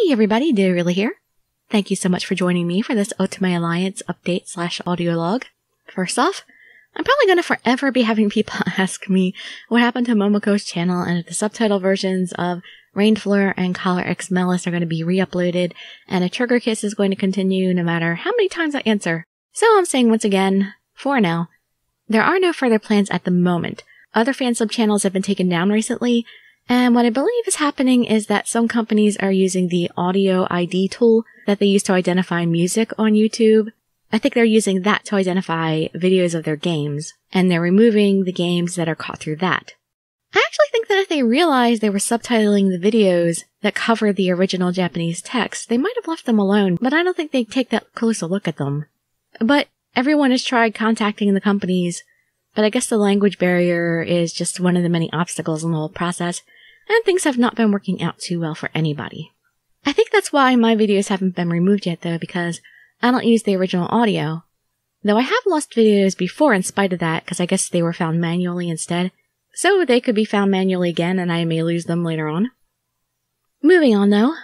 Hey everybody, Dirili here. Thank you so much for joining me for this Otome Alliance update/audio log. First off, I'm probably going to forever be having people ask me what happened to Momoko's channel and if the subtitle versions of Rainfleur and Collar X Melis are going to be re-uploaded and a Trigger Kiss is going to continue no matter how many times I answer. So I'm saying once again, for now, there are no further plans at the moment. Other fan sub channels have been taken down recently, and what I believe is happening is that some companies are using the audio ID tool that they use to identify music on YouTube. I think they're using that to identify videos of their games, and they're removing the games that are caught through that. I actually think that if they realized they were subtitling the videos that cover the original Japanese text, they might have left them alone, but I don't think they'd take that close a look at them. But everyone has tried contacting the companies, but I guess the language barrier is just one of the many obstacles in the whole process, and things have not been working out too well for anybody. I think that's why my videos haven't been removed yet though, because I don't use the original audio. Though I have lost videos before in spite of that, because I guess they were found manually instead. So they could be found manually again and I may lose them later on. Moving on though,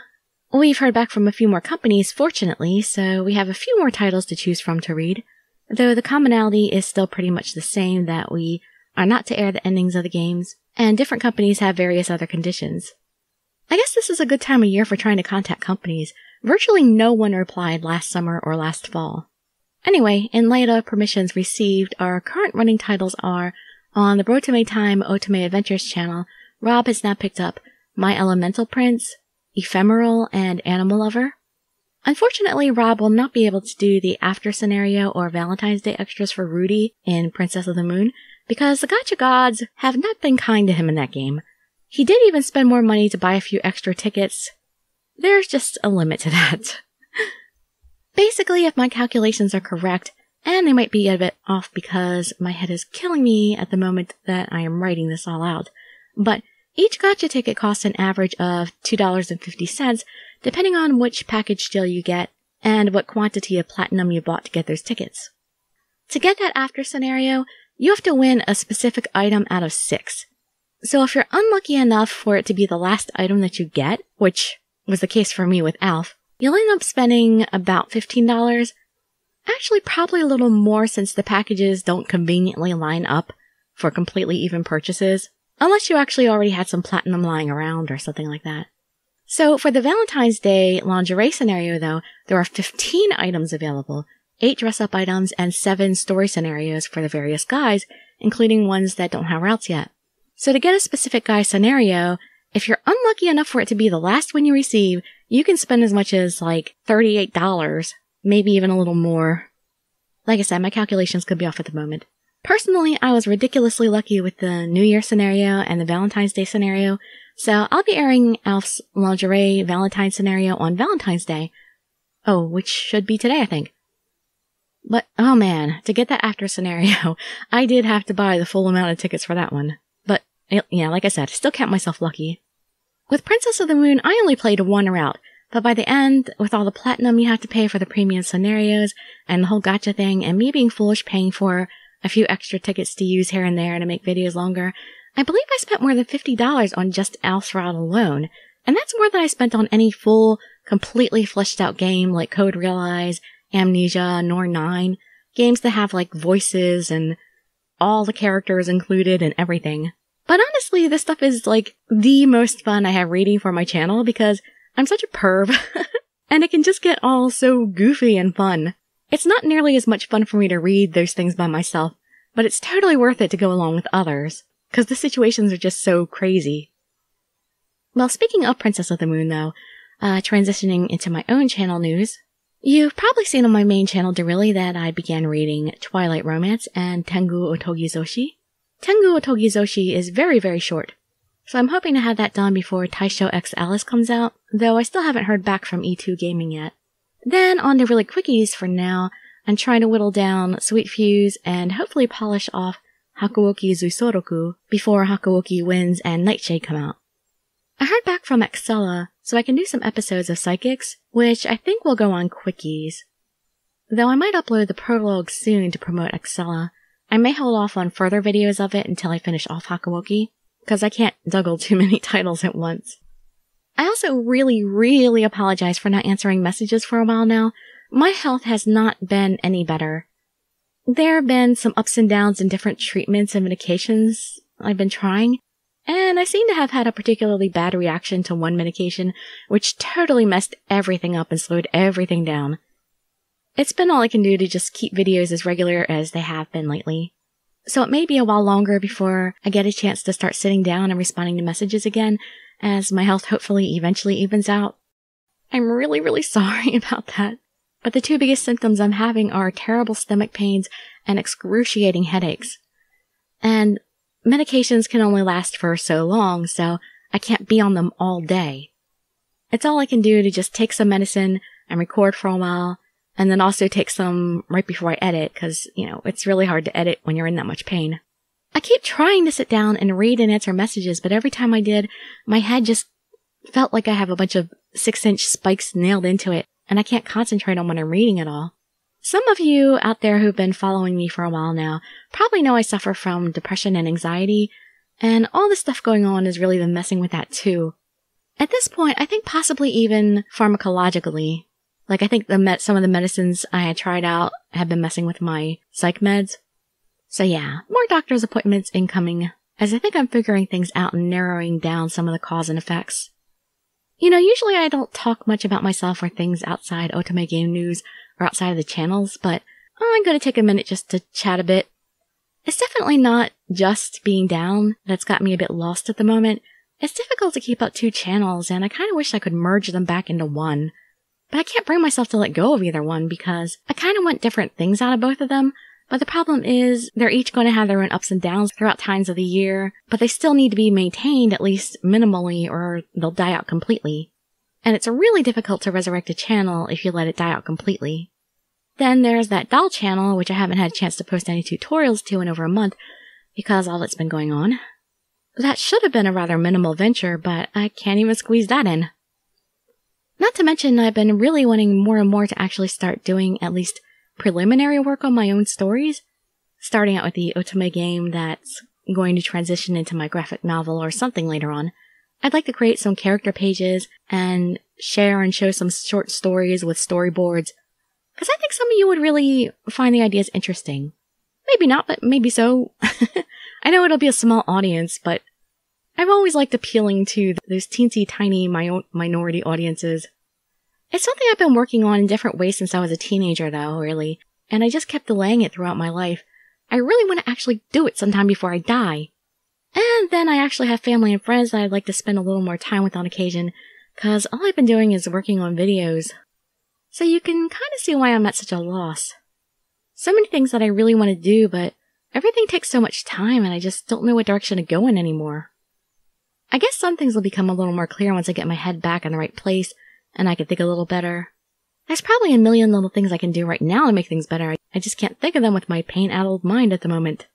we've heard back from a few more companies fortunately, so we have a few more titles to choose from to read. Though the commonality is still pretty much the same, that we are not to air the endings of the games, and different companies have various other conditions. I guess this is a good time of year for trying to contact companies. Virtually no one replied last summer or last fall. Anyway, in light of permissions received, our current running titles are, on the Brotome Time Otome Adventures channel, Rob has now picked up My Elemental Prince, Ephemeral, and Animal Lover. Unfortunately, Rob will not be able to do the after scenario or Valentine's Day extras for Rudy in Princess of the Moon, because the gacha gods have not been kind to him in that game. He did even spend more money to buy a few extra tickets. There's just a limit to that. Basically, if my calculations are correct, and they might be a bit off because my head is killing me at the moment that I am writing this all out, but each gacha ticket costs an average of $2.50, depending on which package deal you get and what quantity of platinum you bought to get those tickets. To get that after scenario, you have to win a specific item out of 6. So if you're unlucky enough for it to be the last item that you get, which was the case for me with Alf, you'll end up spending about $15. Actually, probably a little more since the packages don't conveniently line up for completely even purchases, unless you actually already had some platinum lying around or something like that. So for the Valentine's Day lingerie scenario though, there are 15 items available, 8 dress-up items, and 7 story scenarios for the various guys, including ones that don't have routes yet. So to get a specific guy scenario, if you're unlucky enough for it to be the last one you receive, you can spend as much as like $38, maybe even a little more. Like I said, my calculations could be off at the moment. Personally, I was ridiculously lucky with the New Year scenario and the Valentine's Day scenario, so I'll be airing Alf's lingerie Valentine scenario on Valentine's Day. Oh, which should be today, I think. But, oh man, to get that after scenario, I did have to buy the full amount of tickets for that one. But, yeah, like I said, I still count myself lucky. With Princess of the Moon, I only played one route, but by the end, with all the platinum you have to pay for the premium scenarios, and the whole gacha thing, and me being foolish paying for a few extra tickets to use here and there to make videos longer, I believe I spent more than $50 on just Alf's route alone, and that's more than I spent on any full, completely fleshed out game like Code Realize, Amnesia, nor 9, games that have like voices and all the characters included and everything. But honestly, this stuff is like the most fun I have reading for my channel because I'm such a perv, and it can just get all so goofy and fun. It's not nearly as much fun for me to read those things by myself, but it's totally worth it to go along with others, because the situations are just so crazy. Well, speaking of Princess of the Moon though, transitioning into my own channel news, you've probably seen on my main channel Dirili that I began reading Twilight Romance and Tengu Otogizoshi. Tengu Otogizoshi is very, very short, so I'm hoping to have that done before Taisho X Alice comes out, though I still haven't heard back from E2 Gaming yet. Then on Dirili Quickies for now, I'm trying to whittle down Sweet Fuse and hopefully polish off Hakuoki Zuisoroku before Hakuoki Winds and Nightshade come out. I heard back from Excella, so I can do some episodes of Psychics, which I think will go on Quickies. Though I might upload the prologue soon to promote Excella, I may hold off on further videos of it until I finish off Hakuoki, because I can't juggle too many titles at once. I also really apologize for not answering messages for a while now. My health has not been any better. There have been some ups and downs in different treatments and medications I've been trying, and I seem to have had a particularly bad reaction to one medication, which totally messed everything up and slowed everything down. It's been all I can do to just keep videos as regular as they have been lately. So it may be a while longer before I get a chance to start sitting down and responding to messages again, as my health hopefully eventually evens out. I'm really sorry about that. But the two biggest symptoms I'm having are terrible stomach pains and excruciating headaches. And medications can only last for so long, so I can't be on them all day. It's all I can do to just take some medicine and record for a while, and then also take some right before I edit, because, it's really hard to edit when you're in that much pain. I keep trying to sit down and read and answer messages, but every time I did, my head just felt like I have a bunch of 6-inch spikes nailed into it, and I can't concentrate on what I'm reading at all. Some of you out there who've been following me for a while now probably know I suffer from depression and anxiety, and all this stuff going on has really been messing with that too. At this point, I think possibly even pharmacologically. Like, I think some of the medicines I had tried out have been messing with my psych meds. So yeah, more doctor's appointments incoming, as I think I'm figuring things out and narrowing down some of the cause and effects. Usually I don't talk much about myself or things outside Otome game news or outside of the channels, but I'm going to take a minute just to chat a bit. It's definitely not just being down that's got me a bit lost at the moment. It's difficult to keep up two channels, and I kind of wish I could merge them back into one. But I can't bring myself to let go of either one because I kind of want different things out of both of them. But the problem is they're each going to have their own ups and downs throughout times of the year, but they still need to be maintained at least minimally or they'll die out completely. And it's really difficult to resurrect a channel if you let it die out completely. Then there's that doll channel, which I haven't had a chance to post any tutorials to in over a month because all that's been going on. That should have been a rather minimal venture, but I can't even squeeze that in. Not to mention, I've been really wanting more and more to actually start doing at least preliminary work on my own stories, starting out with the Otome game that's going to transition into my graphic novel or something later on. I'd like to create some character pages and share and show some short stories with storyboards, because I think some of you would really find the ideas interesting. Maybe not, but maybe so. I know it'll be a small audience, but I've always liked appealing to those teensy tiny minority audiences. It's something I've been working on in different ways since I was a teenager, though, really, and I just kept delaying it throughout my life. I really want to actually do it sometime before I die. And then I actually have family and friends that I'd like to spend a little more time with on occasion, because all I've been doing is working on videos. So you can kind of see why I'm at such a loss. So many things that I really want to do, but everything takes so much time and I just don't know what direction to go in anymore. I guess some things will become a little more clear once I get my head back in the right place and I can think a little better. There's probably a million little things I can do right now to make things better. I just can't think of them with my pain-addled mind at the moment.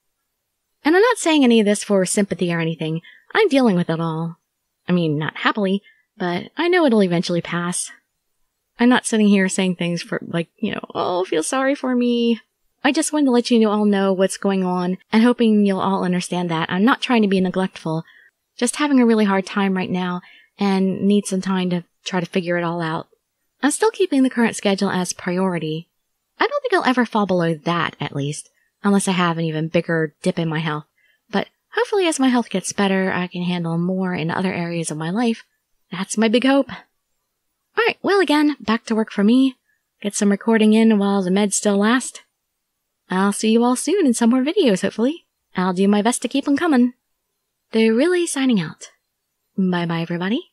And I'm not saying any of this for sympathy or anything. I'm dealing with it all. I mean, not happily, but I know it'll eventually pass. I'm not sitting here saying things for, oh, feel sorry for me. I just wanted to let you all know what's going on and hoping you'll all understand that. I'm not trying to be neglectful. Just having a really hard time right now and need some time to try to figure it all out. I'm still keeping the current schedule as priority. I don't think I'll ever fall below that, at least, unless I have an even bigger dip in my health. But hopefully as my health gets better, I can handle more in other areas of my life. That's my big hope. Alright, well again, back to work for me. Get some recording in while the meds still last. I'll see you all soon in some more videos, hopefully. I'll do my best to keep them coming. Dirili signing out. Bye-bye, everybody.